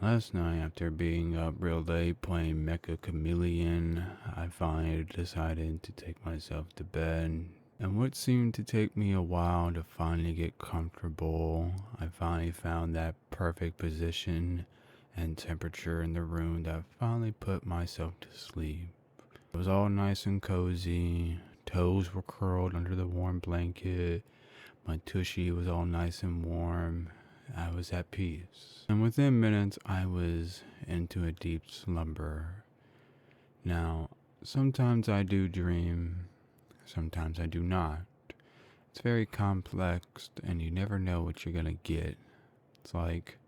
Last night, after being up real late playing Mecha Chameleon, I finally decided to take myself to bed. And what seemed to take me a while to finally get comfortable, I finally found that perfect position and temperature in the room that finally put myself to sleep. It was all nice and cozy. Toes were curled under the warm blanket. My tushy was all nice and warm. I was at peace. And within minutes, I was into a deep slumber. Now, sometimes I do dream, sometimes I do not. It's very complex, and you never know what you're gonna get. It's like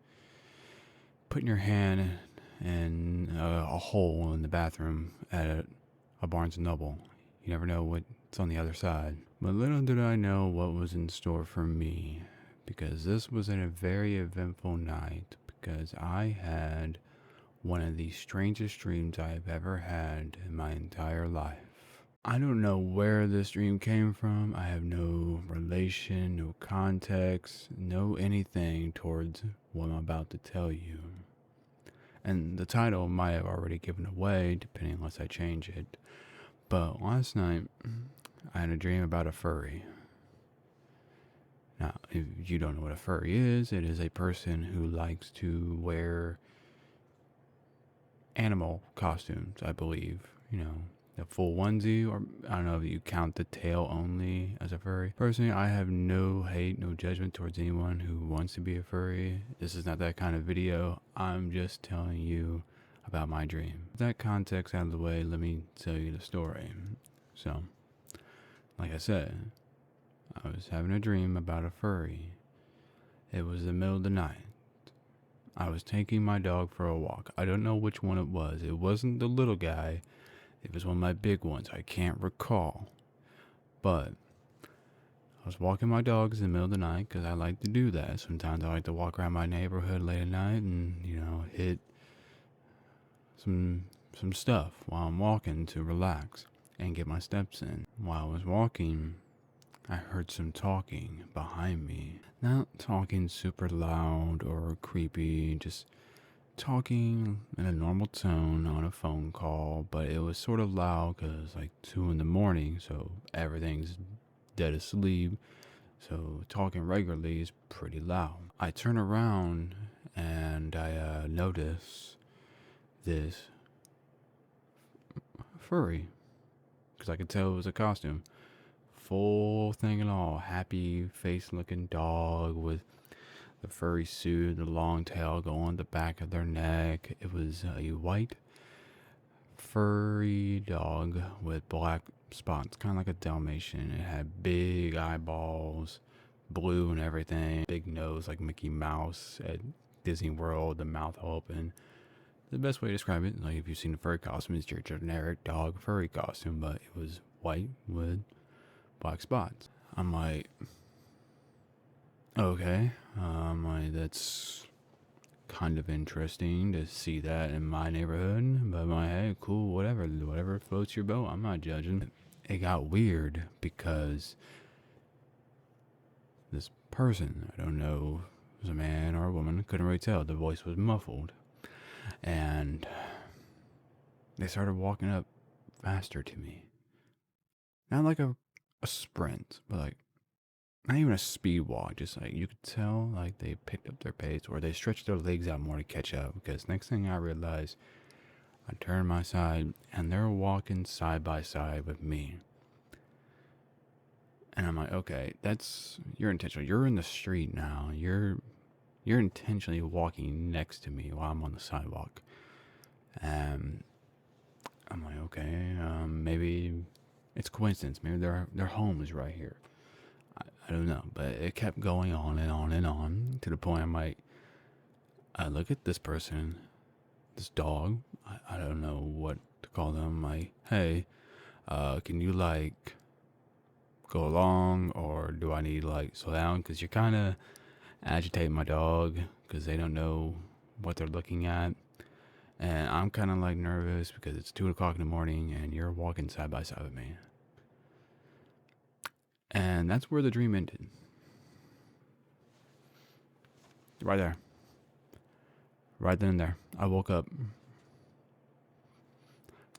putting your hand in a hole in the bathroom at a Barnes & Noble. You never know what's on the other side. But little did I know what was in store for me, because this was a very eventful night, because I had one of the strangest dreams I've ever had in my entire life. I don't know where this dream came from. I have no relation, no context, no anything towards what I'm about to tell you. And the title might have already given away, depending unless I change it. But last night, I had a dream about a furry. Now, if you don't know what a furry is, it is a person who likes to wear animal costumes, I believe. A full onesie, or I don't know if you count the tail only as a furry. Personally, I have no hate, no judgment towards anyone who wants to be a furry. This is not that kind of video. I'm just telling you about my dream. With that context out of the way, let me tell you the story. So, like I said, I was having a dream about a furry. It was the middle of the night. I was taking my dog for a walk. I don't know which one it was. It wasn't the little guy. It was one of my big ones. I can't recall. But I was walking my dogs in the middle of the night because I like to do that. Sometimes I like to walk around my neighborhood late at night and, hit some stuff while I'm walking to relax and get my steps in. While I was walking, I heard some talking behind me. Not talking super loud or creepy, just talking in a normal tone on a phone call, but it was sort of loud because like 2 in the morning, so everything's dead asleep. So talking regularly is pretty loud. I turn around and I notice this furry, because I could tell it was a costume. Full thing and all, happy face looking dog with the furry suit, the long tail going the back of their neck. It was a white furry dog with black spots, kind of like a Dalmatian. It had big eyeballs, blue and everything, big nose like Mickey Mouse at Disney World, the mouth open. The best way to describe it, like if you've seen a furry costume, it's your generic dog furry costume, but it was white with black spots. I'm like, okay, that's kind of interesting to see that in my neighborhood, but hey, cool, whatever floats your boat. I'm not judging. It got weird because this person, I don't know if it was a man or a woman, couldn't really tell. The voice was muffled, and they started walking up faster to me. Not like a sprint, but like not even a speed walk, just like you could tell like they picked up their pace or they stretched their legs out more to catch up. Because next thing I realized, I turned my side and they're walking side by side with me. And I'm like, okay, you're intentional. You're in the street now. You're intentionally walking next to me while I'm on the sidewalk. And I'm like, okay, maybe it's coincidence. Maybe their home is right here. I don't know, but it kept going on and on and on to the point I'm like, I look at this person, this dog. I don't know what to call them. I'm like, hey, can you like go along, or do I need to like slow down? Because you're kind of agitating my dog because they don't know what they're looking at. And I'm kind of like nervous because it's 2 o'clock in the morning and you're walking side by side with me. And that's where the dream ended. Right there. Right then and there, I woke up.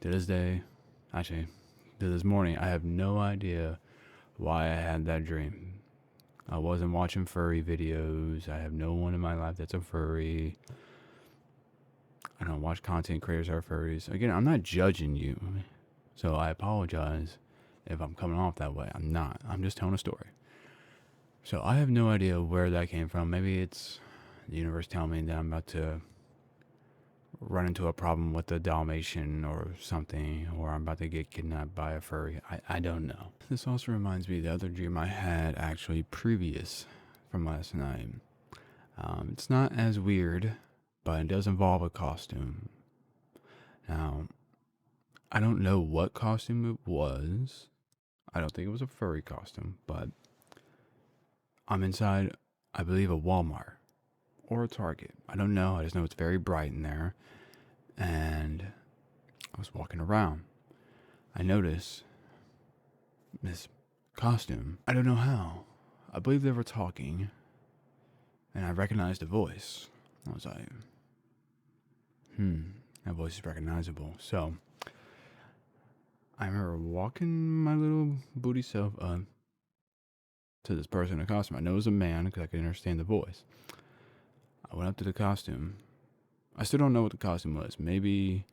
To this day, actually, to this morning, I have no idea why I had that dream. I wasn't watching furry videos. I have no one in my life that's a furry. I don't watch content creators that are furries. Again, I'm not judging you. So I apologize if I'm coming off that way. I'm not. I'm just telling a story. So I have no idea where that came from. Maybe it's the universe telling me that I'm about to run into a problem with a Dalmatian or something, or I'm about to get kidnapped by a furry. I don't know. This also reminds me of the other dream I had actually previous from last night. It's not as weird, but it does involve a costume. Now, I don't know what costume it was. I don't think it was a furry costume, but I'm inside, I believe, a Walmart or a Target. I don't know. I just know it's very bright in there. And I was walking around. I noticed this costume. I don't know how. I believe they were talking. And I recognized a voice. I was like, that voice is recognizable. So I remember walking my little booty self up to this person in a costume. I know it was a man because I could understand the voice. I went up to the costume. I still don't know what the costume was. Maybe,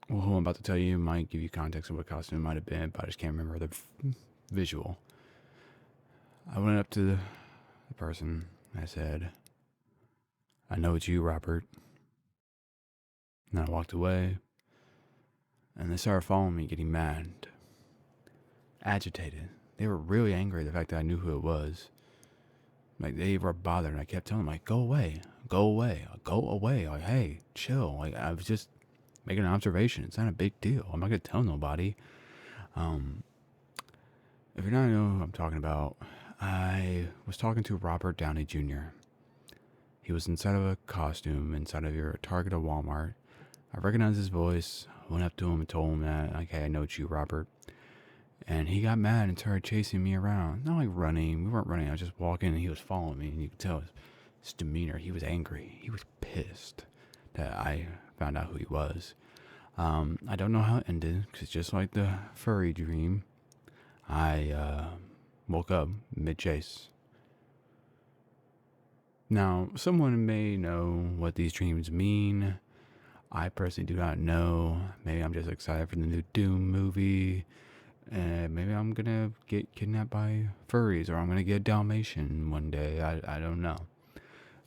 well, who I'm about to tell you might give you context of what costume it might have been, but I just can't remember the visual. I went up to the person. I said, I know it's you, Robert. And I walked away. And they started following me, getting mad, agitated. They were really angry at the fact that I knew who it was. Like, they were bothered, and I kept telling them, like, go away, go away, go away. Like, hey, chill. Like, I was just making an observation. It's not a big deal. I'm not going to tell nobody. If you're not know who I'm talking about, I was talking to Robert Downey Jr. He was inside of a costume, inside of your Target or Walmart. I recognized his voice, went up to him and told him that, like, hey, I know it's you, Robert. And he got mad and started chasing me around. Not like running. We weren't running. I was just walking and he was following me. And you could tell his demeanor. He was angry. He was pissed that I found out who he was. I don't know how it ended because just like the furry dream, I woke up mid-chase. Now, someone may know what these dreams mean. I personally do not know. Maybe I'm just excited for the new Doom movie. Maybe I'm gonna get kidnapped by furries, or I'm gonna get Dalmatian one day. I don't know.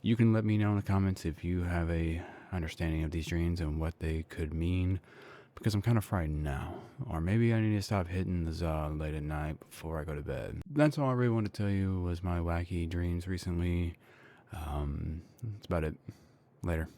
You can let me know in the comments if you have a understanding of these dreams and what they could mean, because I'm kind of frightened now. Or maybe I need to stop hitting the Zod late at night before I go to bed. That's all I really wanted to tell you was my wacky dreams recently. That's about it. Later.